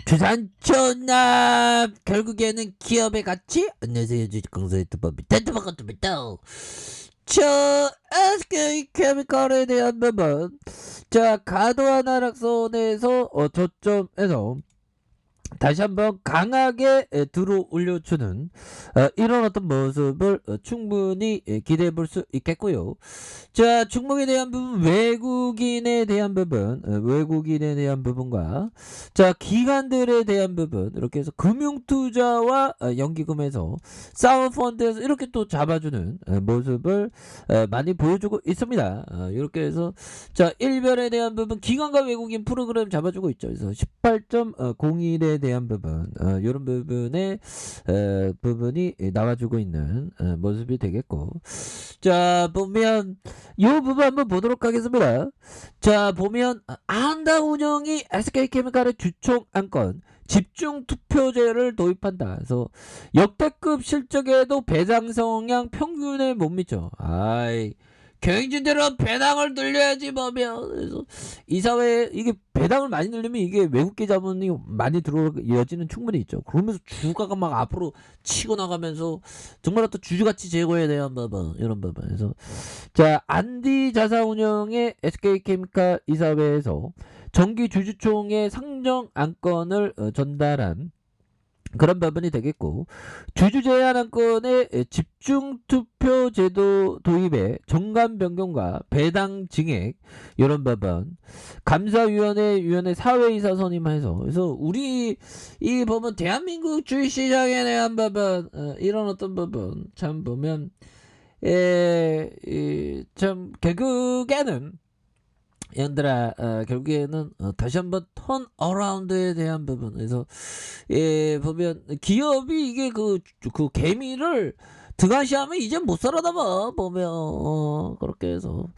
주산촌납 결국에는 기업의 가치. 안녕하세요, 주식강사 유튜버입니다. 저 SK케미칼에 대한 부분, 자 과도한 하락선에서 저점에서 다시 한번 강하게 들어 올려주는 이런 어떤 모습을 충분히 기대해 볼 수 있겠고요. 자, 중국에 대한 부분, 외국인에 대한 부분, 외국인에 대한 부분과 자 기관들에 대한 부분, 이렇게 해서 금융투자와 연기금에서 사모펀드에서 이렇게 또 잡아주는 모습을 많이 보여주고 있습니다. 이렇게 해서 자 일별에 대한 부분, 기관과 외국인 프로그램 잡아주고 있죠. 그래서 18.01에 대한 부분, 이런 부분에 부분이 나와주고 있는 모습이 되겠고, 자 보면 이 부분 한번 보도록 하겠습니다. 자 보면 안다 운영이 SK케미칼의 주총 안건 집중 투표제를 도입한다. 그래서 역대급 실적에도 배당 성향 평균에 못 미쳐. 아이, 경영진들은 배당을 늘려야지 보면. 그래서 이 사회에 이게 배당을 많이 늘리면 이게 외국계 자본이 많이 들어올 여지는 충분히 있죠. 그러면서 주가가 막 앞으로 치고 나가면서 정말 또 주주가치 제고에 대한 부분, 이런 부분. 그래서 자 안디 자산운용의 SK케미칼 이사회에서 정기 주주총회 상정 안건을 전달한 그런 부분이 되겠고, 주주 제한 안건의 집중 투표 제도 도입에 정관 변경과 배당 증액, 이런 부분, 감사위원회 사회이사 선임해서, 그래서 우리 이 부분 대한민국 주식시장에 대한 부분, 이런 어떤 부분 참 보면 참 결국에는 얘들아, 결국에는 다시 한번 턴 어라운드에 대한 부분. 그래서 보면 기업이 이게 그 개미를 등한시하면 이제 못 살아남아 보면. 그렇게 해서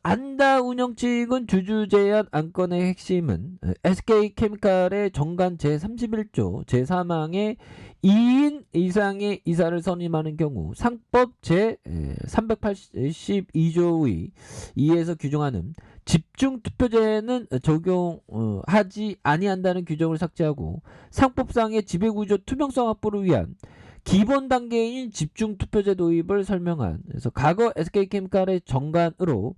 안다 운영 측은 주주 제한 안건의 핵심은 SK케미칼의 정관 제31조 제3항의 2인 이상의 이사를 선임하는 경우 상법 제382조의 2에서 규정하는 집중 투표제는 적용하지 아니한다는 규정을 삭제하고 상법상의 지배구조 투명성 확보를 위한 기본 단계인 집중 투표제 도입을 설명한, 그래서 과거 SK케미칼의 정관으로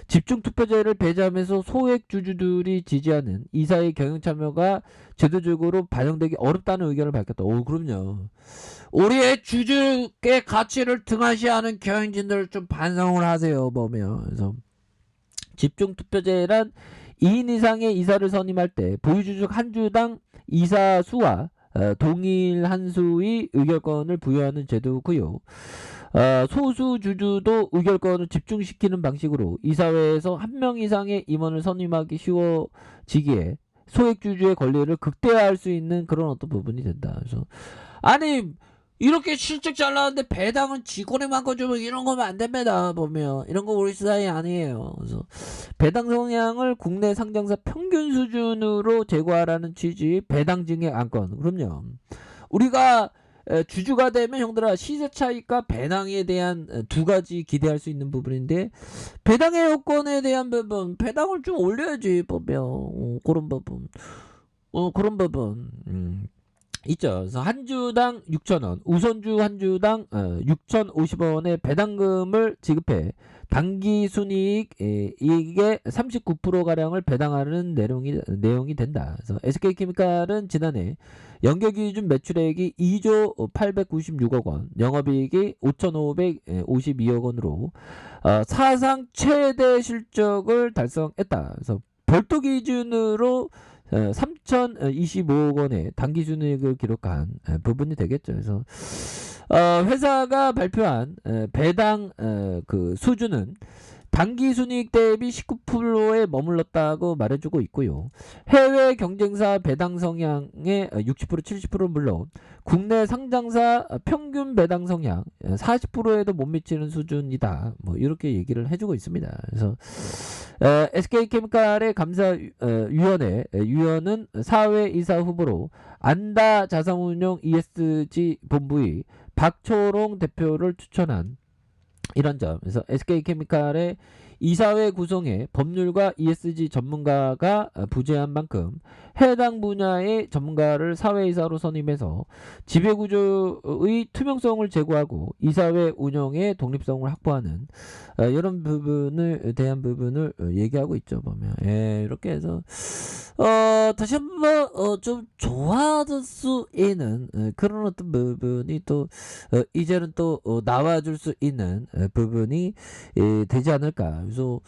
집중 투표제를 배제하면서 소액 주주들이 지지하는 이사의 경영 참여가 제도적으로 반영되기 어렵다는 의견을 밝혔다. 오, 그럼요. 우리의 주주의 가치를 등한시하는 경영진들 좀 반성을 하세요 보면. 그래서 집중 투표제란 2인 이상의 이사를 선임할 때 보유주주 한 주당 이사 수와 동일한 수의 의결권을 부여하는 제도고요. 소수 주주도 의결권을 집중시키는 방식으로 이사회에서 한 명 이상의 임원을 선임하기 쉬워지기에 소액 주주의 권리를 극대화할 수 있는 그런 어떤 부분이 된다. 그래서 아니, 이렇게 실적 잘 나왔는데 배당은 직원에만 거주면 이런 거면 안 됩니다 보면. 이런 거 우리 스타일이 아니에요. 그래서 배당 성향을 국내 상장사 평균 수준으로 제고하라는 취지 배당 증액 안건. 그럼요. 우리가 주주가 되면 형들아 시세 차익과 배당에 대한 두 가지 기대할 수 있는 부분인데, 배당의 요건에 대한 부분, 배당을 좀 올려야지 보면. 그런 부분, 그런 부분 있죠. 그래서 한 주당 6,000원, 우선주 한 주당 6,050원의 배당금을 지급해 당기 순이익 이익의 39%가량을 배당하는 내용이 된다. 그래서 SK케미칼은 지난해 연결기준 매출액이 2조 896억 원, 영업이익이 5,552억 원으로 사상 최대 실적을 달성했다. 그래서 별도 기준으로 3,025억 원의 당기순이익을 기록한 부분이 되겠죠. 그래서 회사가 발표한 배당 그 수준은 당기순이익 대비 19%에 머물렀다고 말해주고 있고요. 해외 경쟁사 배당 성향의 60% 70%는 물론 국내 상장사 평균 배당 성향 40%에도 못 미치는 수준이다. 뭐 이렇게 얘기를 해주고 있습니다. 그래서 SK케미칼의 감사위원회 위원은 사회이사 후보로 안다 자산운용 ESG 본부의 박초롱 대표를 추천한 이런 점. 그래서 SK케미칼의 이사회 구성에 법률과 ESG 전문가가 부재한 만큼 해당 분야의 전문가를 사회이사로 선임해서 지배구조의 투명성을 제고하고 이사회 운영의 독립성을 확보하는 이런 부분을 대한 부분을 얘기하고 있죠. 보면 이렇게 해서 다시 한번 좀 좋아질 수 있는 그런 어떤 부분이 또 이제는 또 나와줄 수 있는 부분이 되지 않을까. 그래서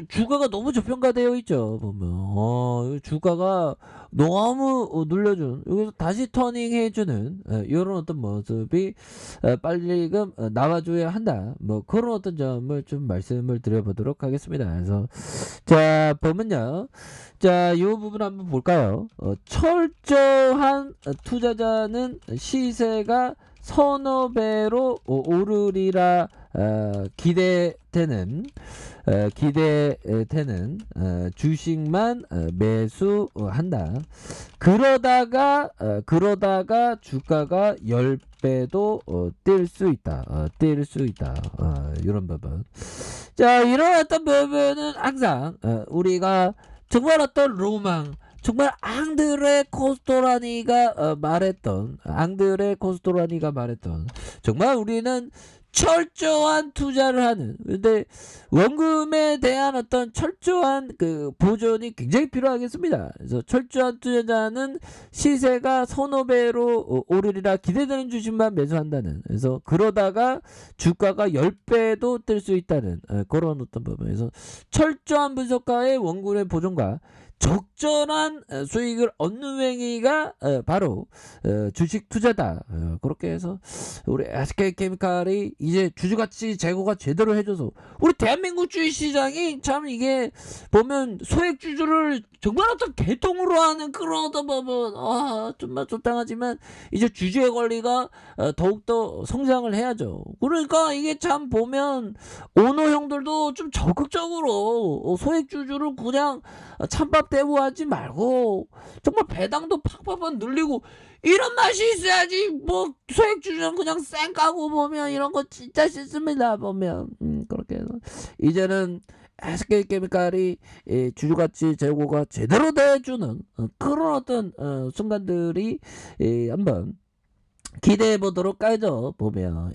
주가가 너무 저평가되어 있죠. 보면 주가가 너무 눌려준 여기서 다시 터닝 해주는 이런 어떤 모습이 빨리금 나와줘야 한다. 뭐 그런 어떤 점을 좀 말씀을 드려보도록 하겠습니다. 그래서 자 보면요, 자 이 부분 한번 볼까요? 철저한 투자자는 시세가 서너 배로 오르리라 기대되는 주식만 매수한다. 그러다가 주가가 10배도 뛸 수 있다. 이런 부분. 자, 이런 어떤 부분은 항상 우리가 정말 어떤 로망, 정말 앙드레 코스토라니가 말했던 정말 우리는 철저한 투자를 하는, 근데 원금에 대한 어떤 철저한 그 보존이 굉장히 필요하겠습니다. 그래서 철저한 투자자는 시세가 서너 배로 오르리라 기대되는 주식만 매수한다는, 그래서 그러다가 주가가 10배도 뜰 수 있다는 그런 어떤 부분에서 철저한 분석가의 원금의 보존과 적절한 수익을 얻는 행위가 바로 주식 투자다. 그렇게 해서 우리 SK케미칼이 이제 주주가치 제고가 제대로 해줘서 우리 대한민국 주식시장이 참 이게 보면 소액주주를 정말 어떤 개통으로 하는 그런 어떤 부분 정말 적당하지만 이제 주주의 권리가 더욱더 성장을 해야죠. 그러니까 이게 참 보면 오너 형들도 좀 적극적으로 소액주주를 그냥 찬밥 대우하지 말고 정말 배당도 팍팍팍 늘리고 이런 맛이 있어야지. 뭐 소액주주는 그냥 쌩 까고 보면 이런 거 진짜 싫습니다. 보면 그렇게 해서 이제는 SK케미칼이 주주가치 제고가 제대로 돼주는 그런 어떤 순간들이 한번 기대해 보도록 하죠. 보면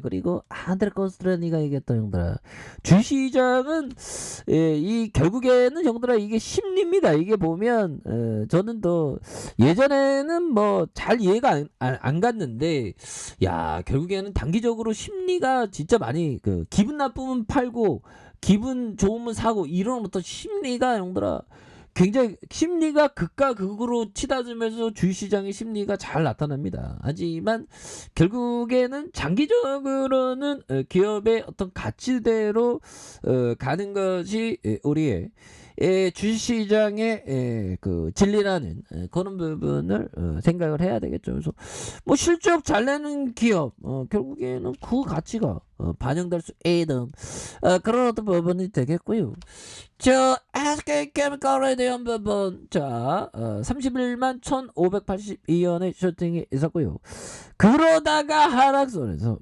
그리고 안드레 코스트라니가 얘기했던 형들아, 주시장은 이 결국에는 형들아 이게 심리입니다. 이게 보면 저는 또 예전에는 뭐 잘 이해가 안 갔는데, 야 결국에는 단기적으로 심리가 진짜 많이 기분 나쁘면 팔고 기분 좋으면 사고 이런 어떤 심리가 형들아 굉장히 심리가 극과 극으로 치닫으면서 주식시장의 심리가 잘 나타납니다. 하지만 결국에는 장기적으로는 기업의 어떤 가치대로 가는 것이 우리의 주식시장의 그 진리라는 그런 부분을 생각을 해야 되겠죠. 그래서 뭐 실적 잘 내는 기업 결국에는 그 가치가 반영될 수 있는 그런 어떤 부분이 되겠고요. 저 SK케미칼에 대한 부분, 자 31만 1582원의 쇼팅이 있었고요. 그러다가 하락선에서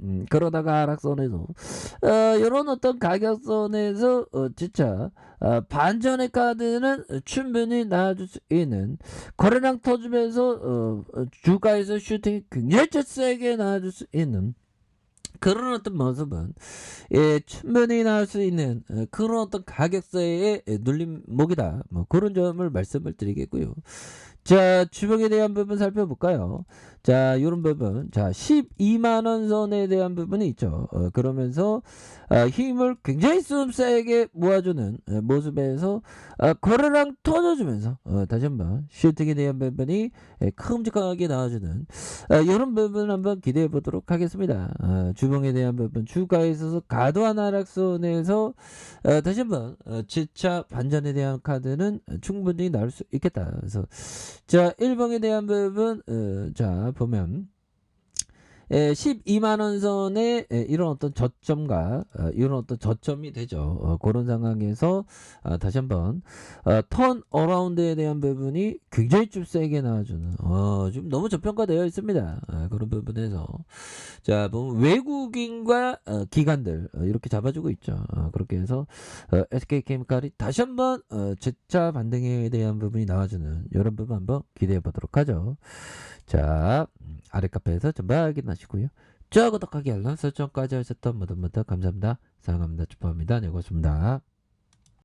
이런 어떤 가격선에서 진짜 반전의 카드는 충분히 나와줄 수 있는, 거래량 터지면서 주가에서 슈팅이 굉장히 세게 나와줄 수 있는 그런 어떤 모습은 충분히 나올 수 있는 그런 어떤 가격대의 눌림목이다. 뭐 그런 점을 말씀을 드리겠고요. 자, 주봉에 대한 부분 살펴볼까요? 자, 이런 부분, 자 12만원 선에 대한 부분이 있죠. 그러면서 힘을 굉장히 세게 모아주는 모습에서 거래량 터져주면서 다시 한번 슈팅에 대한 부분이 큼직하게 나와주는 이런 부분 한번 기대해 보도록 하겠습니다. 주봉에 대한 부분, 주가에 있어서 과도한 하락선에서 다시 한번 지차 반전에 대한 카드는 충분히 나올 수 있겠다. 그래서 자, 일봉에 대한 부분 자 보면 12만 원 선에 이런 어떤 저점과 이런 어떤 저점이 되죠. 그런 상황에서 다시 한번 턴 어라운드에 대한 부분이 굉장히 좀 세게 나와주는 좀 너무 저평가되어 있습니다. 그런 부분에서 자 보면 외국인과 기관들 이렇게 잡아주고 있죠. 그렇게 해서 SK케미칼이 다시 한번 재차 반등에 대한 부분이 나와주는 이런 부분 한번 기대해 보도록 하죠. 자 아래 카페에서 전부 확인하시고요. 저 구독하기 알람 설정까지 하셨던 모든 분들 감사합니다. 사랑합니다. 축복합니다. 네 고맙습니다.